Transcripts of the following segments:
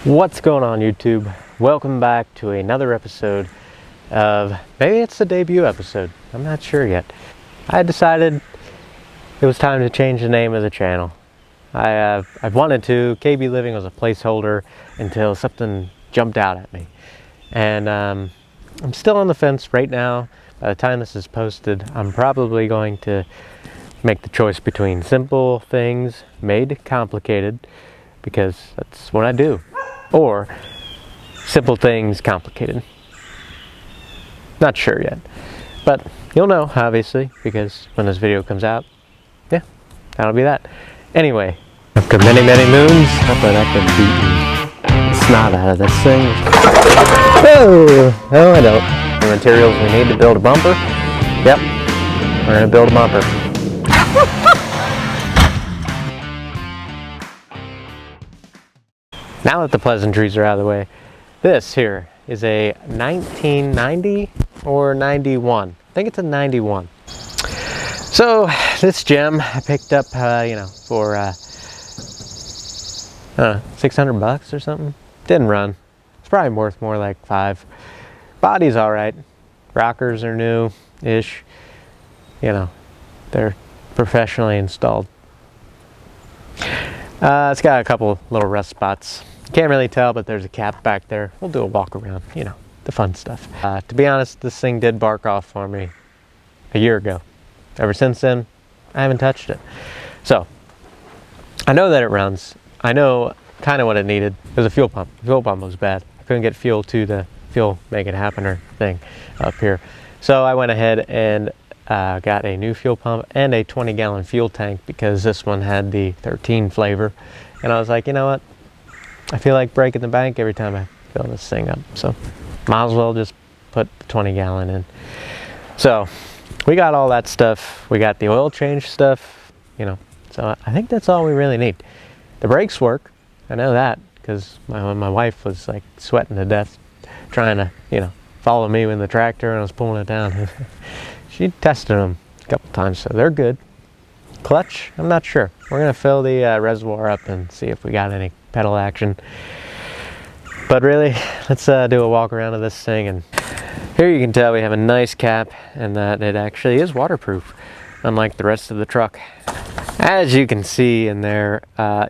What's going on, YouTube? Welcome back to another episode of, maybe it's the debut episode, I'm not sure yet. I decided it was time to change the name of the channel. I've wanted to. KB Living was a placeholder until something jumped out at me. And I'm still on the fence right now. By the time this is posted, I'm probably going to make the choice between simple things made complicated, because that's what I do, or simple things complicated. Not sure yet, but you'll know, obviously, because when this video comes out, yeah, that'll be that. Anyway, after many moons, hopefully I can beat the snot out of this thing. Oh, no I don't. The materials we need to build a bumper. Yep, we're gonna build a bumper. Now that the pleasantries are out of the way, this here is a 1990 or 91. I think it's a 91. So this gem I picked up, for I don't know, 600 bucks or something. Didn't run. It's probably worth more like 5. Body's all right. Rockers are new-ish. You know, they're professionally installed. It's got a couple little rust spots. Can't really tell, but there's a cap back there. We'll do a walk around, you know, the fun stuff. To be honest, this thing did bark off for me a year ago. Ever since then, I haven't touched it. So, I know that it runs. I know kind of what it needed. It was a fuel pump. The fuel pump was bad. I couldn't get fuel to the fuel make it happener thing up here. So I went ahead and got a new fuel pump and a 20-gallon fuel tank, because this one had the 13 flavor. And I was like, you know what? I feel like breaking the bank every time I fill this thing up. So might as well just put the 20-gallon in. So we got all that stuff. We got the oil change stuff, you know. So I think that's all we really need. The brakes work. I know that, because my wife was like sweating to death trying to, you know, follow me with the tractor, and I was pulling it down. She tested them a couple times, so they're good. Clutch, I'm not sure. We're gonna fill the reservoir up and see if we got any pedal action. But really, let's do a walk around of this thing. And here you can tell we have a nice cap, and that it actually is waterproof, unlike the rest of the truck. As you can see in there,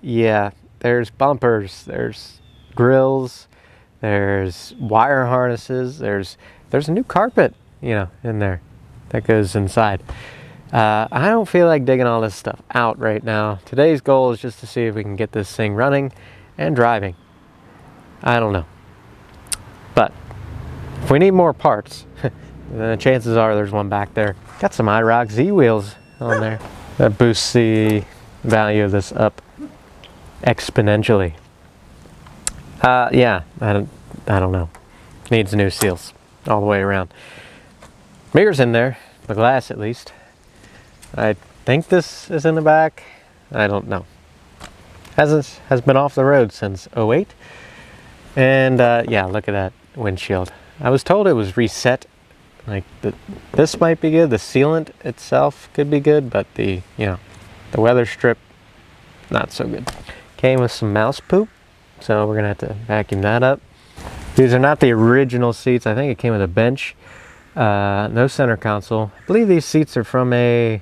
yeah, there's bumpers, there's grills, there's wire harnesses, there's a new carpet, you know, in there that goes inside. I don't feel like digging all this stuff out right now. Today's goal is just to see if we can get this thing running and driving. I don't know. But if we need more parts, then the chances are there's one back there. Got some IROC Z wheels on there. That boosts the value of this up exponentially. Yeah, I don't know. Needs new seals all the way around. Mirrors in there, the glass at least. I think this is in the back. I don't know. Has been off the road since '08. And yeah, look at that windshield. I was told it was reset. Like this might be good. The sealant itself could be good, but the the weather strip, not so good. Came with some mouse poop, so we're gonna have to vacuum that up. These are not the original seats. I think it came with a bench. No center console. I believe these seats are from a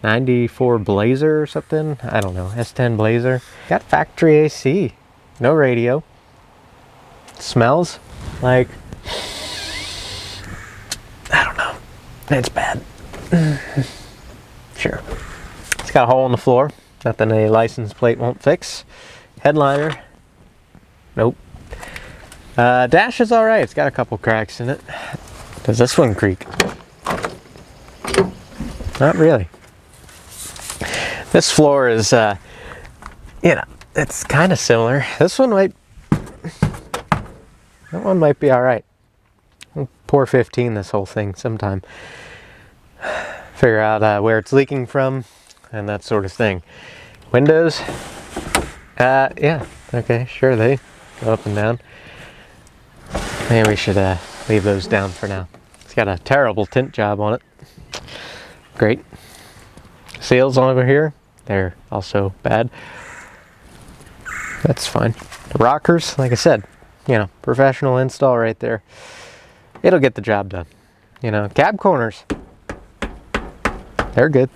94 Blazer or something. I don't know. S10 Blazer. Got factory AC. No radio. Smells like, I don't know. It's bad. Sure. It's got a hole in the floor. Nothing a license plate won't fix. Headliner. Nope. Dash is alright. It's got a couple cracks in it. Does this one creak? Not really. This floor is, it's kind of similar. This one might, that one might be all right. I'll pour 15 this whole thing sometime. Figure out where it's leaking from and that sort of thing. Windows, yeah, okay, sure, they go up and down. Maybe we should leave those down for now. It's got a terrible tint job on it. Great. Seals over here, they're also bad. That's fine. The rockers, like I said, you know, professional install right there. It'll get the job done. You know, cab corners, they're good.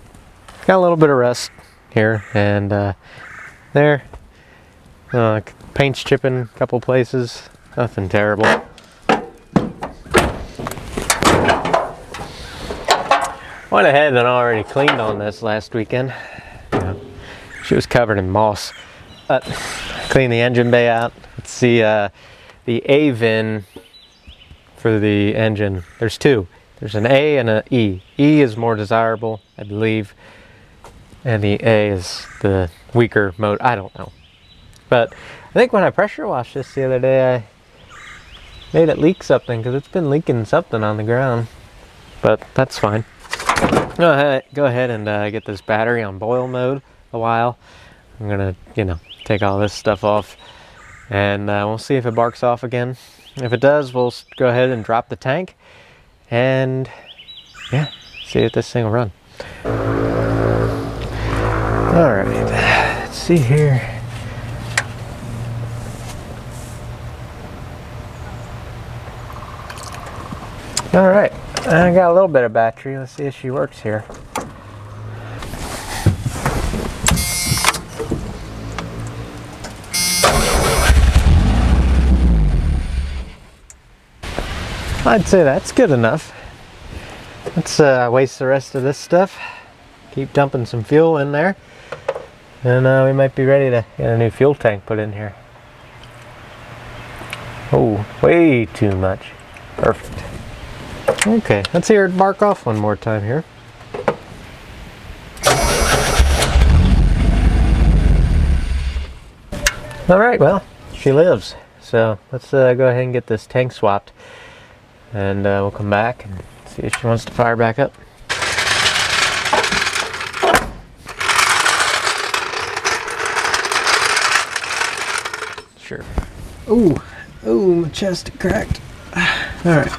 Got a little bit of rust here and there. Paint's chipping a couple places. Nothing terrible. Went ahead and already cleaned on this last weekend. You know, she was covered in moss. But clean the engine bay out. Let's see the A-VIN for the engine. There's two. There's an A and an E. E is more desirable, I believe. And the A is the weaker mode. I don't know. But I think when I pressure washed this the other day, I made it leak something because it's been leaking something on the ground. But that's fine. Go ahead and get this battery on boil mode a while. I'm gonna, you know, take all this stuff off and we'll see if it barks off again. If it does, we'll go ahead and drop the tank and yeah, see if this thing will run. All right, let's see here. All right, I got a little bit of battery. Let's see if she works here. I'd say that's good enough. Let's waste the rest of this stuff. Keep dumping some fuel in there. And we might be ready to get a new fuel tank put in here. Oh, way too much. Perfect. Okay, let's hear it bark off one more time here. Alright, well, she lives. So let's go ahead and get this tank swapped. And we'll come back and see if she wants to fire back up. Sure. Ooh, my chest cracked. Alright.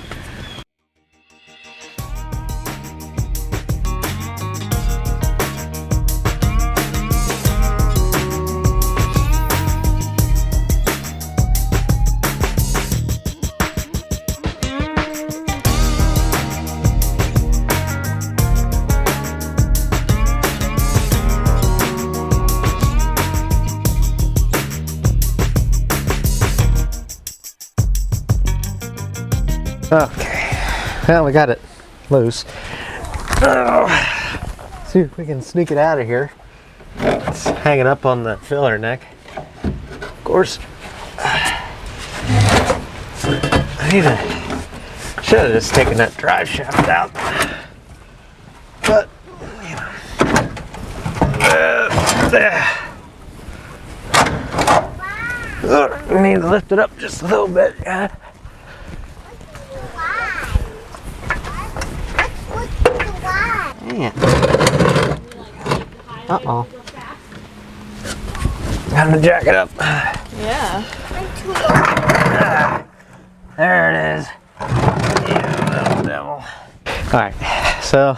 Okay, well, we got it loose. See if we can sneak it out of here. It's hanging up on the filler neck. Of course, I should have just taken that drive shaft out. But, you know, I need to lift it up just a little bit. Yeah. Uh-oh. Time to jack it up. Yeah. There it is. You little devil. Alright, so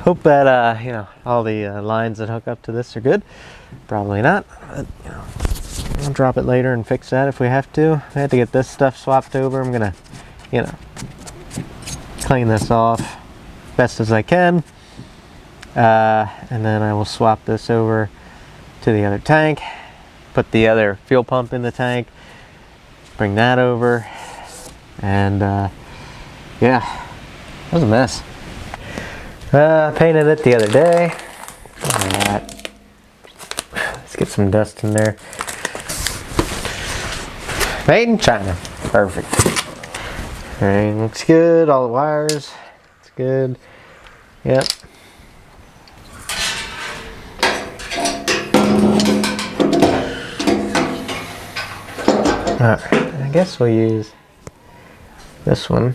hope that you know, all the lines that hook up to this are good. Probably not, but you know, I'll drop it later and fix that if we have to. I had to get this stuff swapped over. I'm gonna, you know, clean this off best as I can, and then I will swap this over to the other tank, put the other fuel pump in the tank, bring that over, and yeah, that was a mess. Painted it the other day. Alright. Let's get some dust in there. Made in China. Perfect. Everything looks good, all the wires. Good. Yep. Alright, I guess we'll use this one.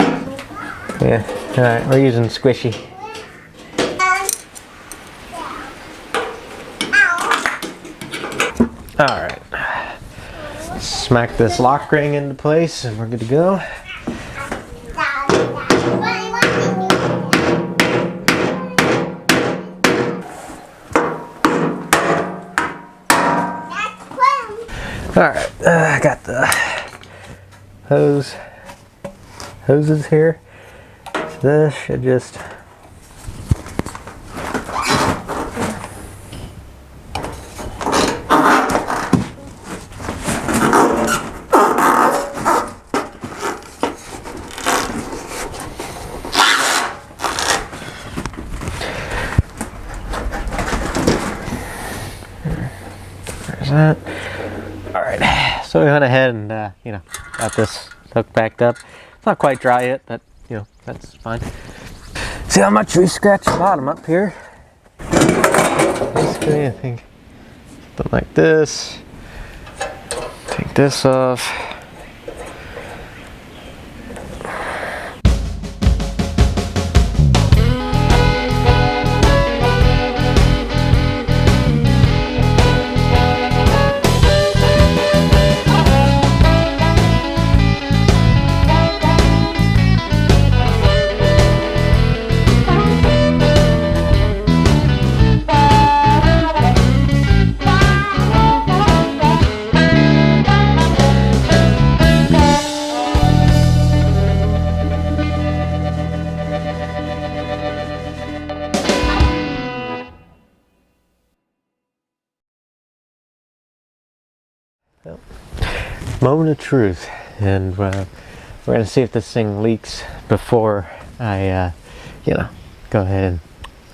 Yeah, alright, we're using squishy. Alright. Smack this lock ring into place and we're good to go. Alright, I got the hoses here. So this should just that. All right, so we went ahead and got this hook backed up. It's not quite dry yet, but that's fine. See how much we scratched the bottom up here. Basically, I think something like this. Take this off. Moment of truth, and we're gonna see if this thing leaks before I go ahead and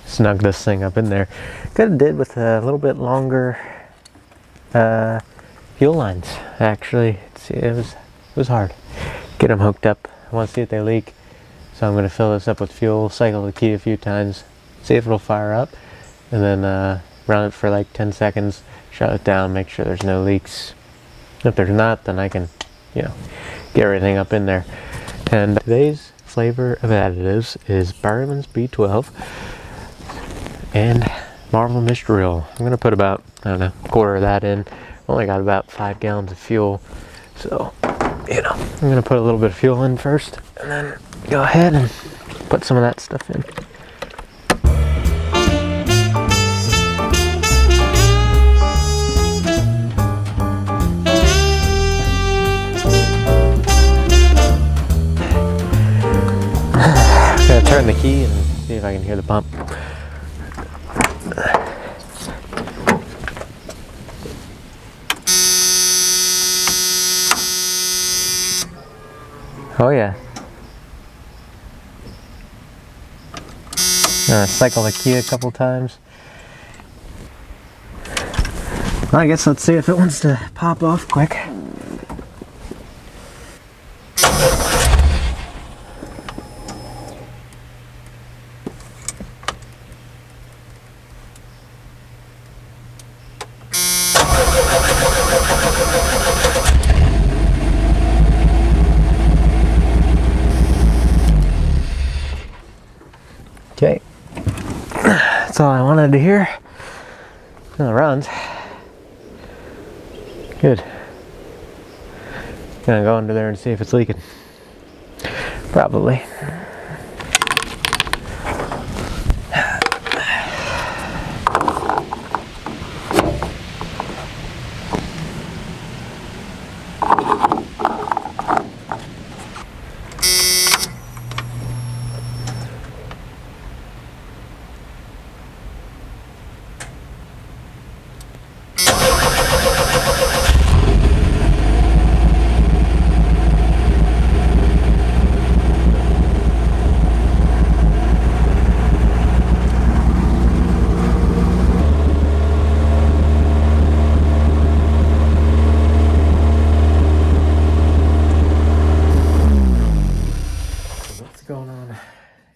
snug this thing up in there. Could have did with a little bit longer fuel lines. Actually, it was hard. Get them hooked up. I want to see if they leak, so I'm gonna fill this up with fuel, cycle the key a few times, see if it'll fire up, and then run it for like 10 seconds, shut it down, make sure there's no leaks. If there's not, then I can, get everything up in there. And today's flavor of additives is Barryman's B12 and Marvel Mystery Oil. I'm going to put about, I don't know, a quarter of that in. Only got about 5 gallons of fuel. So, I'm going to put a little bit of fuel in first and then go ahead and put some of that stuff in. I'm gonna turn the key and see if I can hear the pump. Oh yeah. Cycle the key a couple times. Well, I guess let's see if it wants to pop off quick. Okay, that's all I wanted to hear. It runs. Good. Gonna go under there and see if it's leaking. Probably.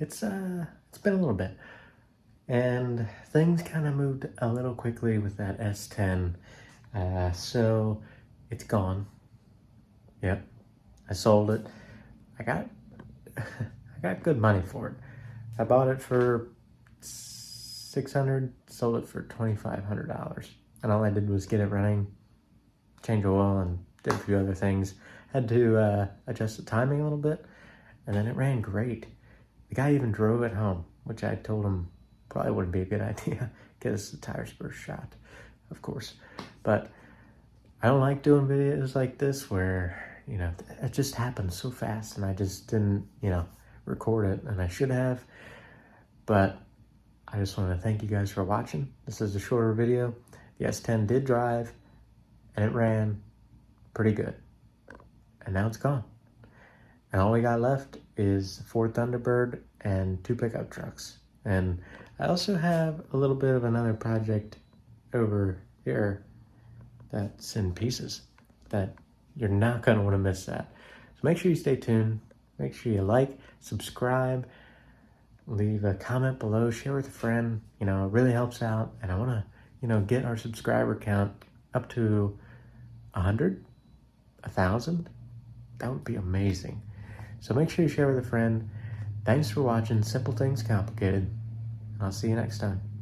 It's been a little bit, and things kind of moved a little quickly with that S10. So it's gone. Yep, I sold it. I got good money for it. I bought it for $600, sold it for $2,500, and all I did was get it running, change oil, and did a few other things. Had to adjust the timing a little bit, and then it ran great. The guy even drove it home, which I told him probably wouldn't be a good idea because the tires were shot, of course. But I don't like doing videos like this where, you know, it just happens so fast and I just didn't, you know, record it, and I should have. But I just want to thank you guys for watching. This is a shorter video. The S10 did drive and it ran pretty good. And now it's gone. And all we got left is 4 Thunderbird and 2 pickup trucks. And I also have a little bit of another project over here that's in pieces that you're not going to want to miss that. So make sure you stay tuned. Make sure you like, subscribe, leave a comment below, share with a friend. You know, it really helps out. And I want to, you know, get our subscriber count up to 100, 1,000. That would be amazing. So make sure you share with a friend. Thanks for watching Simple Things Complicated. I'll see you next time.